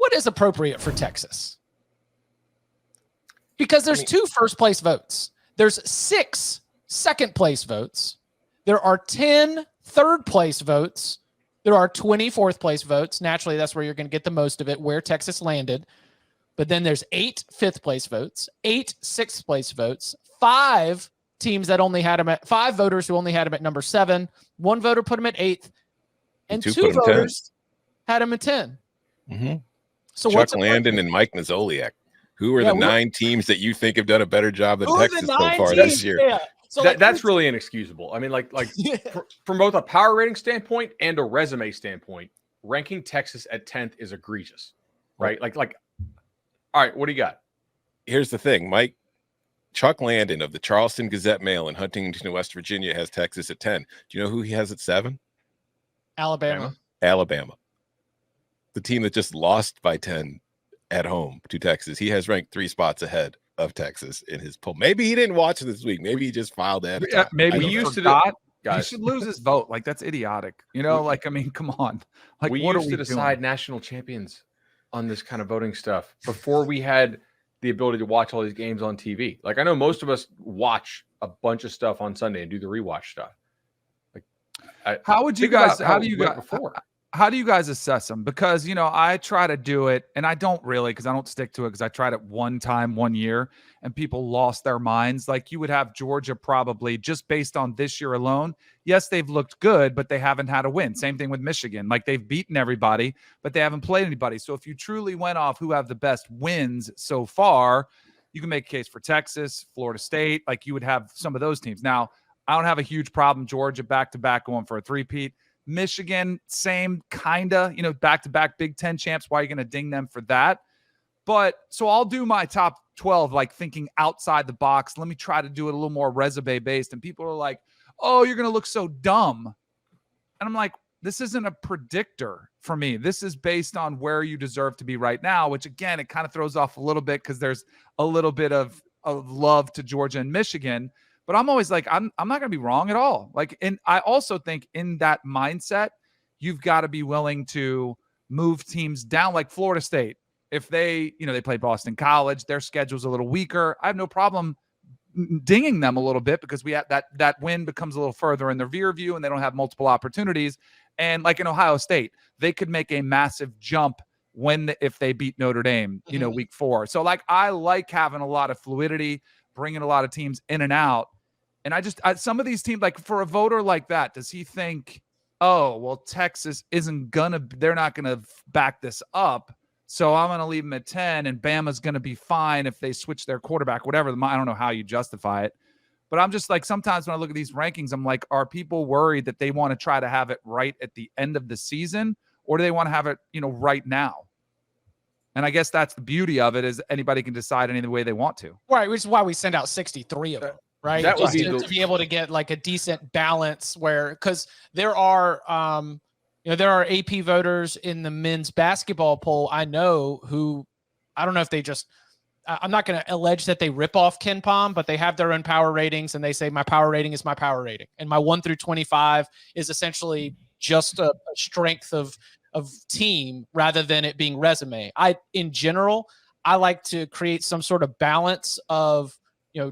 what is appropriate for Texas? Because there's 2 first-place votes. There's 6 second-place votes. There are 10 third-place votes. There are 20 fourth-place votes. Naturally, that's where you're going to get the most of it, where Texas landed. But then there's 8 fifth-place votes, 8 sixth-place votes, 5 teams that only had them at 5 voters who only had them at number 7. 1 voter put them at 8th, and 2 voters had them at 10. Mm-hmm. So Chuck Landon and Mike Nazoliak. Who are the 9 teams that you think have done a better job than Texas so far this year? Yeah. So that's really inexcusable. I mean, from both a power rating standpoint and a resume standpoint, ranking Texas at 10th is egregious, right? All right, what do you got? Here's the thing, Mike. Chuck Landon of the Charleston Gazette-Mail in Huntington, West Virginia, has Texas at 10. Do you know who he has at 7? Alabama. The team that just lost by 10 at home to Texas. He has ranked 3 spots ahead of Texas in his poll. Maybe he didn't watch this week. Maybe he just filed ahead of time. Maybe he should lose his vote. Like, that's idiotic. You know, come on. Like, we used to decide national champions on this kind of voting stuff before we had the ability to watch all these games on TV. Like, I know most of us watch a bunch of stuff on Sunday and do the rewatch stuff. Like, how do you guys assess them? Because, I try to do it and I don't really, because I don't stick to it, because I tried it one time, 1 year, and people lost their minds. Like, you would have Georgia probably just based on this year alone. Yes, they've looked good, but they haven't had a win. Same thing with Michigan. Like, they've beaten everybody, but they haven't played anybody. So if you truly went off who have the best wins so far, you can make a case for Texas, Florida State. Like, you would have some of those teams. Now, I don't have a huge problem. Georgia back-to-back going for a three-peat. Michigan, same kind of, back-to-back Big Ten champs. Why are you going to ding them for that? But so I'll do my top 12, like thinking outside the box. Let me try to do it a little more resume-based. And people are like, oh, you're going to look so dumb. And I'm like, this isn't a predictor for me. This is based on where you deserve to be right now, which, again, it kind of throws off a little bit because there's a little bit of love to Georgia and Michigan. But I'm always like, I'm not going to be wrong at all. Like, and I also think in that mindset, you've got to be willing to move teams down, like Florida State. If they play Boston College, their schedule's a little weaker. I have no problem dinging them a little bit because we have that win becomes a little further in their rear view and they don't have multiple opportunities. And like in Ohio State, they could make a massive jump if they beat Notre Dame, week 4. So I like having a lot of fluidity, bringing a lot of teams in and out. And some of these teams, like for a voter like that, does he think, oh, well, Texas they're not going to back this up. So I'm going to leave them at 10 and Bama's going to be fine if they switch their quarterback, whatever. I don't know how you justify it. But I'm just like, sometimes when I look at these rankings, I'm like, are people worried that they want to try to have it right at the end of the season? Or do they want to have it, right now? And I guess that's the beauty of it, is anybody can decide any way they want to. Right, which is why we send out 63 of them. Right, that would be to be able to get like a decent balance, because there are there are AP voters in the men's basketball poll I know who, I don't know if they I'm not going to allege that they rip off Ken Pom, but they have their own power ratings and they say my power rating is my power rating, and my 1 through 25 is essentially just a strength of team rather than it being resume. In general, I like to create some sort of balance of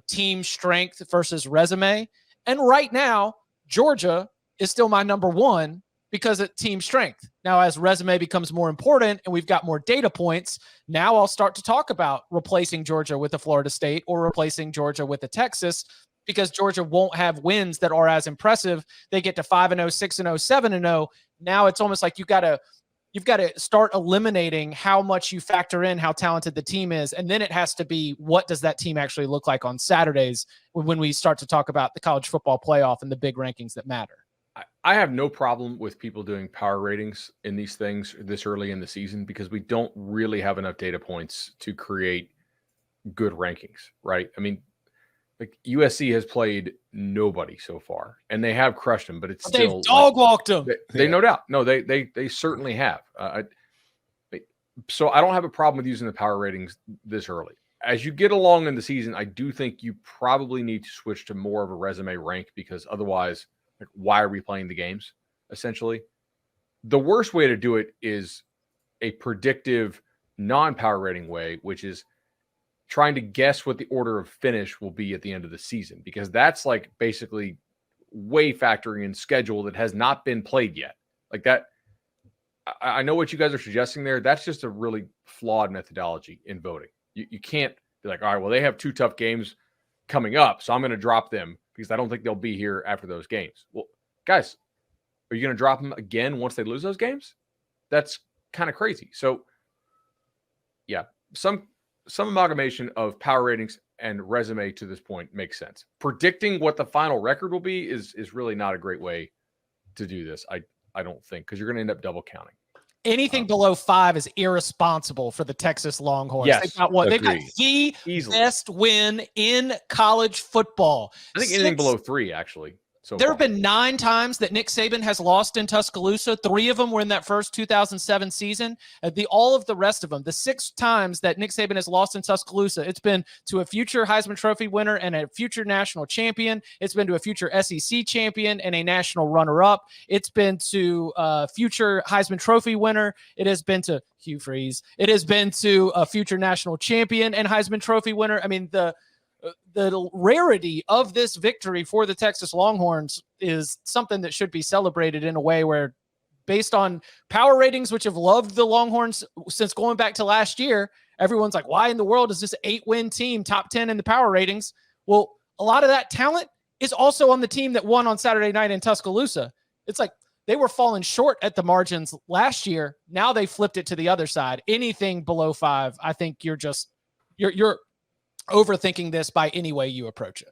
team strength versus resume. And right now, Georgia is still my number 1 because of team strength. Now, as resume becomes more important and we've got more data points, now I'll start to talk about replacing Georgia with a Florida State or replacing Georgia with a Texas, because Georgia won't have wins that are as impressive. They get to 5-0, 6-0, 7-0. Now it's almost like you've got to start eliminating how much you factor in how talented the team is. And then it has to be, what does that team actually look like on Saturdays when we start to talk about the college football playoff and the big rankings that matter? I have no problem with people doing power ratings in these things this early in the season, because we don't really have enough data points to create good rankings, right? I mean, like USC has played nobody so far, and they have crushed them, but it's they've still dog walked them. They no doubt. No, they certainly have. So I don't have a problem with using the power ratings this early. As you get along in the season, I do think you probably need to switch to more of a resume rank, because otherwise, like, why are we playing the games? Essentially, the worst way to do it is a predictive non-power rating way, which is trying to guess what the order of finish will be at the end of the season, because that's like basically way factoring in schedule that has not been played yet. Like that, I know what you guys are suggesting there. That's just a really flawed methodology in voting. You can't be like, all right, well, they have 2 tough games coming up, so I'm going to drop them because I don't think they'll be here after those games. Well, guys, are you going to drop them again once they lose those games? That's kind of crazy. So, yeah, some amalgamation of power ratings and resume to this point makes sense. Predicting what the final record will be is really not a great way to do this. I don't think, because you're going to end up double counting. Anything below 5 is irresponsible for the Texas Longhorns. Yes, they've got what? They've got the Easily. best win in college football. I think anything below 3, actually. So there have been 9 times that Nick Saban has lost in Tuscaloosa. 3 of them were in that first 2007 season. All of the rest of them, the 6 times that Nick Saban has lost in Tuscaloosa, it's been to a future Heisman Trophy winner and a future national champion. It's been to a future SEC champion and a national runner-up. It's been to a future Heisman Trophy winner. It has been to Hugh Freeze. It has been to a future national champion and Heisman Trophy winner. I mean, the rarity of this victory for the Texas Longhorns is something that should be celebrated in a way where, based on power ratings, which have loved the Longhorns since going back to last year, everyone's like, why in the world is this 8-win team top 10 in the power ratings? Well, a lot of that talent is also on the team that won on Saturday night in Tuscaloosa. It's like they were falling short at the margins last year. Now they flipped it to the other side. Anything below 5, I think you're overthinking this by any way you approach it.